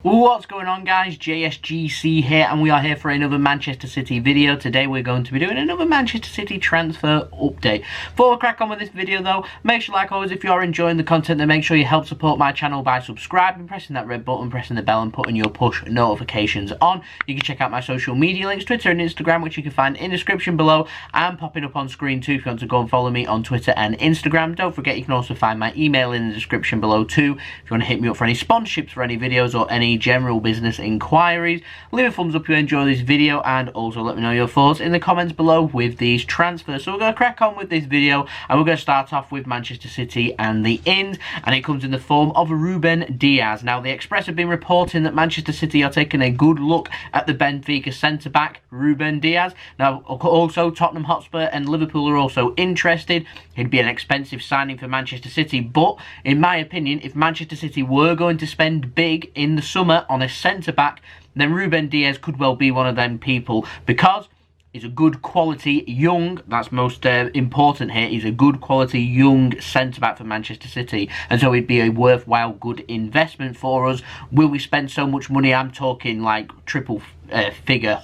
What's going on, guys? JSGC here, and we are here for another Manchester City video. Today we're going to be doing another Manchester City transfer update. Before we crack on with this video though, make sure, like always, if you are enjoying the content, then make sure you help support my channel by subscribing, pressing that red button, pressing the bell and putting your push notifications on. You can check out my social media links, Twitter and Instagram, which you can find in the description below and popping up on screen too if you want to go and follow me on Twitter and Instagram. Don't forget you can also find my email in the description below too if you want to hit me up for any sponsorships for any videos or any general business inquiries. Leave a thumbs up if you enjoy this video, and also let me know your thoughts in the comments below with these transfers. So we're going to crack on with this video, and we're going to start off with Manchester City and the ins, and it comes in the form of Ruben Dias. Now, the Express have been reporting that Manchester City are taking a good look at the Benfica centre-back Ruben Dias. Now, also Tottenham Hotspur and Liverpool are also interested. He'd be an expensive signing for Manchester City, but in my opinion, if Manchester City were going to spend big in the summer on a centre-back, then Ruben Dias could well be one of them people, because he's a good quality young, that's most important here, he's a good quality young centre-back for Manchester City, and so he'd be a worthwhile good investment for us. Will we spend so much money? I'm talking like triple figure,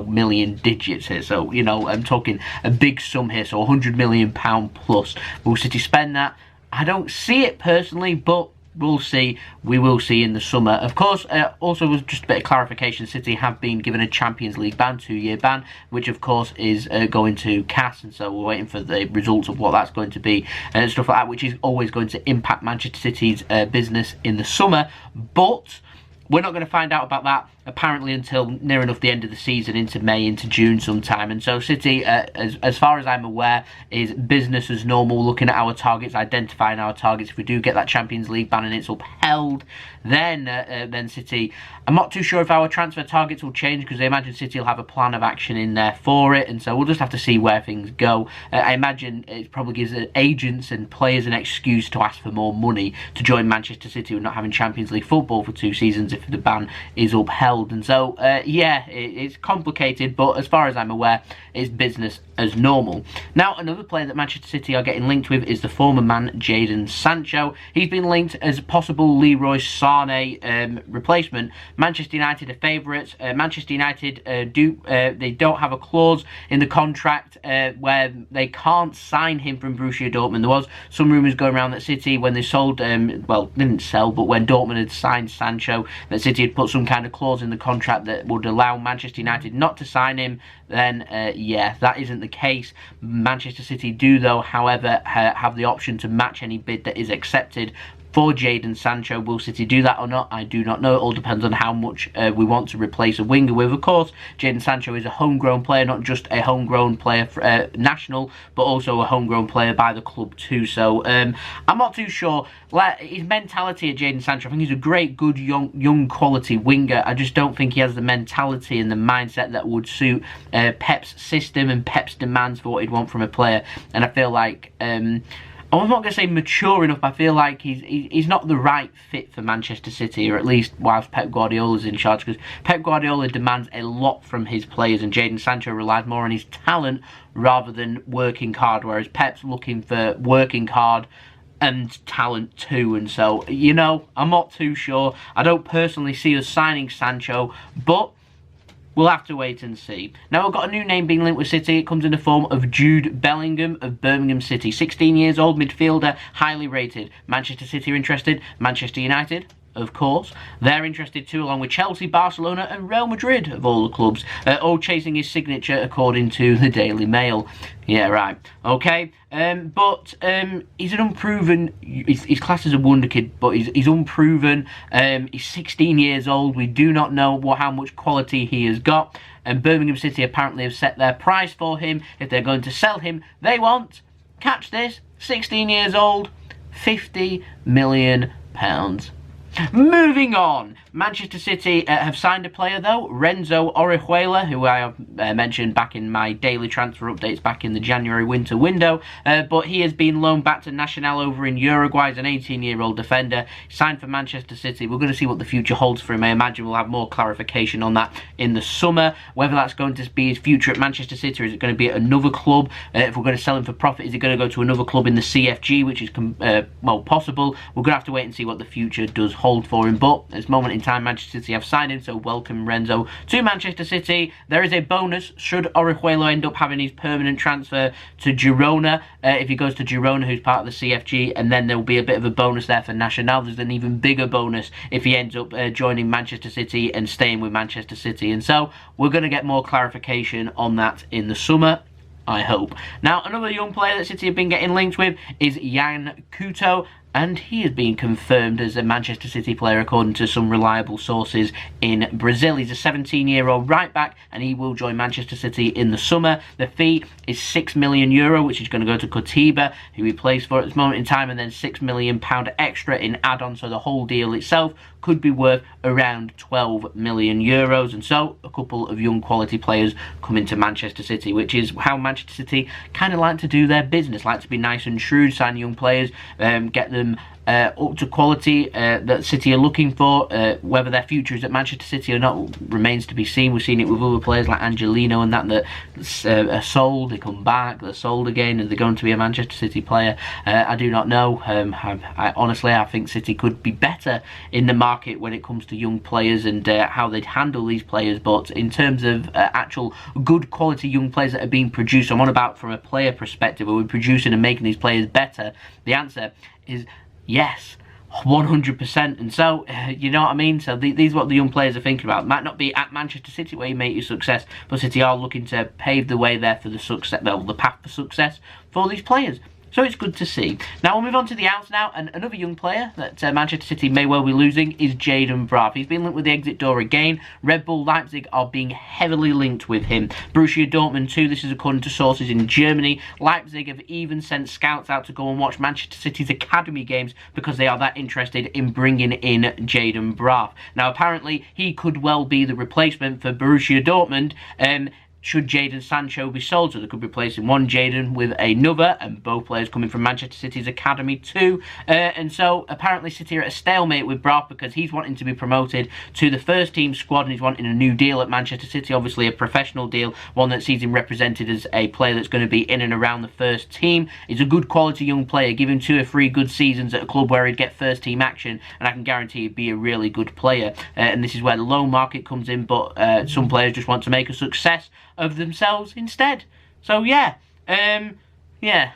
million digits here, so you know, I'm talking a big sum here, so £100 million plus. Will City spend that? I don't see it personally, but we'll see. We will see in the summer. Of course, also was just a bit of clarification, City have been given a Champions League ban, 2-year ban, which of course is going to CAS, and so we're waiting for the results of what that's going to be and stuff like that, which is always going to impact Manchester City's business in the summer. But we're not going to find out about that apparently until near enough the end of the season, into May, into June sometime. And so City, as far as I'm aware, is business as normal, looking at our targets, identifying our targets. If we do get that Champions League ban and it's upheld, then City, I'm not too sure if our transfer targets will change, because I imagine City will have a plan of action in there for it, and so we'll just have to see where things go. I imagine it probably gives agents and players an excuse to ask for more money to join Manchester City with not having Champions League football for 2 seasons if the ban is upheld. And so, yeah, it's complicated, but as far as I'm aware, it's business as normal. Now, another player that Manchester City are getting linked with is the former man, Jayden Sancho. He's been linked as a possible Leroy Sané replacement. Manchester United are favourites. Manchester United they don't have a clause in the contract where they can't sign him from Borussia Dortmund. There was some rumours going around that City, when they sold, well, didn't sell, but when Dortmund had signed Sancho, that City had put some kind of clause in the contract that would allow Manchester United not to sign him. Then yeah, that isn't the case. Manchester City do, though, however, have the option to match any bid that is accepted for Jayden Sancho. Will City do that or not? I do not know. It all depends on how much we want to replace a winger with. Of course, Jayden Sancho is a homegrown player, not just a homegrown player for national, but also a homegrown player by the club too. So I'm not too sure. His mentality at Jayden Sancho, I think he's a great, good, young quality winger. I just don't think he has the mentality and the mindset that would suit Pep's system and Pep's demands for what he'd want from a player. And I feel like I'm not going to say mature enough, but I feel like he's not the right fit for Manchester City, or at least whilst Pep Guardiola's in charge, because Pep Guardiola demands a lot from his players, and Jayden Sancho relies more on his talent rather than working hard, whereas Pep's looking for working hard and talent too. And so, you know, I'm not too sure. I don't personally see us signing Sancho, but we'll have to wait and see. Now, we've got a new name being linked with City. It comes in the form of Jude Bellingham of Birmingham City. 16 years old, midfielder, highly rated. Manchester City are interested. Manchester United, of course, they're interested too, along with Chelsea, Barcelona and Real Madrid, of all the clubs, all chasing his signature according to the Daily Mail. Yeah, right. Okay, but he's an unproven, his class is a wonder kid, but he's unproven. He's 16 years old. We do not know how much quality he has got, and Birmingham City apparently have set their price for him. If they're going to sell him, they want, catch this, 16 years old, £50 million. Moving on, Manchester City have signed a player though, Renzo Orihuela, who I have mentioned back in my daily transfer updates back in the January winter window, but he has been loaned back to Nacional over in Uruguay as an 18-year-old defender, signed for Manchester City. We're going to see what the future holds for him. I imagine we'll have more clarification on that in the summer, whether that's going to be his future at Manchester City, or is it going to be at another club. If we're going to sell him for profit, is he going to go to another club in the CFG, which is well, possible. We're going to have to wait and see what the future does hold. hold for him, but at this moment in time Manchester City have signed him, so welcome Renzo to Manchester City. There is a bonus should Orihuela end up having his permanent transfer to Girona. If he goes to Girona, who's part of the CFG, and then there will be a bit of a bonus there for Nacional. There's an even bigger bonus if he ends up joining Manchester City and staying with Manchester City, and so we're going to get more clarification on that in the summer, I hope. Now, another young player that City have been getting linked with is Yan Couto, and he has been confirmed as a Manchester City player according to some reliable sources in Brazil. He's a 17-year-old right back, and he will join Manchester City in the summer. The fee is €6 million, which is going to go to Coritiba, who he plays for at this moment in time, and then £6 million extra in add-on, so the whole deal itself could be worth around €12 million, and so a couple of young quality players coming to Manchester City, which is how Manchester City kind of like to do their business, like to be nice and shrewd, sign young players, get them up to quality that City are looking for. Whether their future is at Manchester City or not remains to be seen. We've seen it with other players like Angelino and that are sold, they come back, they're sold again, and they're going to be a Manchester City player. I do not know. Honestly, I think City could be better in the market when it comes to young players and how they'd handle these players, but in terms of actual good quality young players that are being produced, I'm on about from a player perspective, are we producing and making these players better? The answer is yes, 100%, and so you know what I mean. So these are what the young players are thinking about. It might not be at Manchester City where you make your success, but City are looking to pave the way there for the success, well, the path for success for these players. So it's good to see. Now we'll move on to the outs now, and another young player that Manchester City may well be losing is Jayden Braaf. He's been linked with the exit door again. Red Bull Leipzig are being heavily linked with him. Borussia Dortmund too, this is according to sources in Germany. Leipzig have even sent scouts out to go and watch Manchester City's academy games because they are that interested in bringing in Jayden Braaf. Now apparently he could well be the replacement for Borussia Dortmund, should Jadon Sancho be sold, so they could be replacing one Jadon with another, and both players coming from Manchester City's academy too. And so apparently City are at a stalemate with Braaf because he's wanting to be promoted to the first team squad, and he's wanting a new deal at Manchester City, obviously a professional deal, one that sees him represented as a player that's going to be in and around the first team. He's a good quality young player. Give him 2 or 3 good seasons at a club where he'd get first team action, and I can guarantee he'd be a really good player. And this is where the loan market comes in, but some players just want to make a success of themselves instead. So yeah, yeah,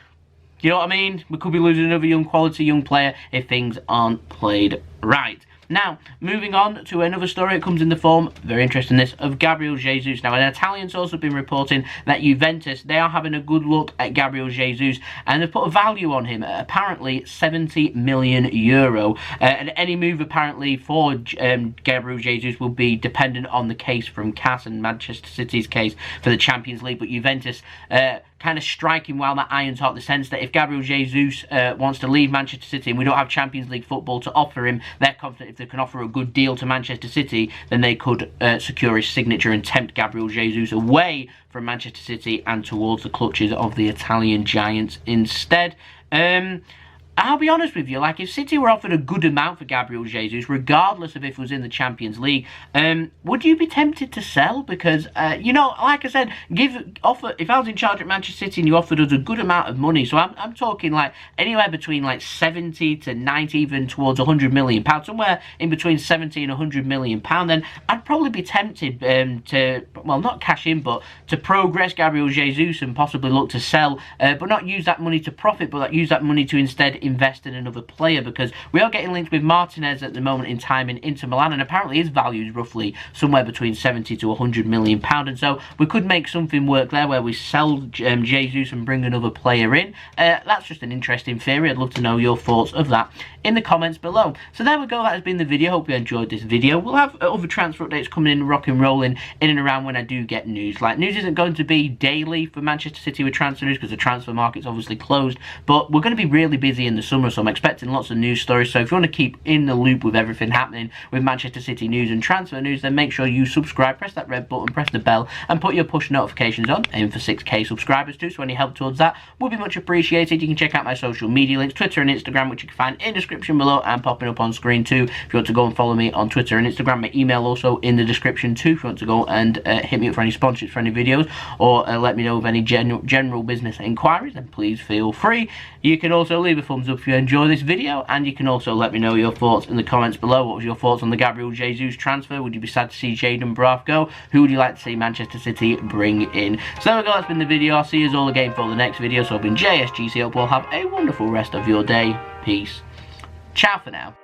you know what I mean? We could be losing another young quality young player if things aren't played right. Now, moving on to another story, it comes in the form, very interesting this, of Gabriel Jesus. Now, an Italian source has been reporting that Juventus, they are having a good look at Gabriel Jesus, and they've put a value on him, apparently €70 million. And any move, apparently, for Gabriel Jesus will be dependent on the case from CAS and Manchester City's case for the Champions League, but Juventus kind of striking while that iron's hot, the sense that if Gabriel Jesus wants to leave Manchester City and we don't have Champions League football to offer him, they're confident if they can offer a good deal to Manchester City, then they could secure his signature and tempt Gabriel Jesus away from Manchester City and towards the clutches of the Italian giants instead. I'll be honest with you, like if City were offered a good amount for Gabriel Jesus, regardless of if it was in the Champions League, would you be tempted to sell? Because, you know, like I said, if I was in charge at Manchester City and you offered us a good amount of money, so I'm talking like anywhere between like 70 to 90, even towards £100 million, somewhere in between 70 and £100 million, then I'd probably be tempted to, well, not cash in, but to progress Gabriel Jesus and possibly look to sell, but not use that money to profit, but use that money to instead invest in another player, because we are getting linked with Martinez at the moment in time in Inter Milan, and apparently his value is roughly somewhere between 70 to £100 million, and so we could make something work there where we sell Jesus and bring another player in. That's just an interesting theory. I'd love to know your thoughts of that in the comments below. So there we go, that has been the video. Hope you enjoyed this video. We'll have other transfer updates coming in, rock and rolling in and around when I do get news. Like, news isn't going to be daily for Manchester City with transfer news because the transfer market's obviously closed, but we're going to be really busy in the summer, so I'm expecting lots of news stories. So if you want to keep in the loop with everything happening with Manchester City news and transfer news, then make sure you subscribe, press that red button, press the bell, and put your push notifications on. Aim for 6k subscribers too, so any help towards that would be much appreciated. You can check out my social media links, Twitter and Instagram, which you can find in the description below and popping up on screen too. If you want to go and follow me on Twitter and Instagram, my email also in the description too. If you want to go and hit me up for any sponsorships for any videos, or let me know of any general business inquiries, then please feel free. You can also leave a thumbs thumbs up if you enjoy this video, and you can also let me know your thoughts in the comments below. What was your thoughts on the Gabriel Jesus transfer? Would you be sad to see Jayden Braaf go? Who would you like to see Manchester City bring in? So there we go, that's been the video. I'll see you all again for the next video. So I've been JSGC. Hope you all have a wonderful rest of your day. Peace. Ciao for now.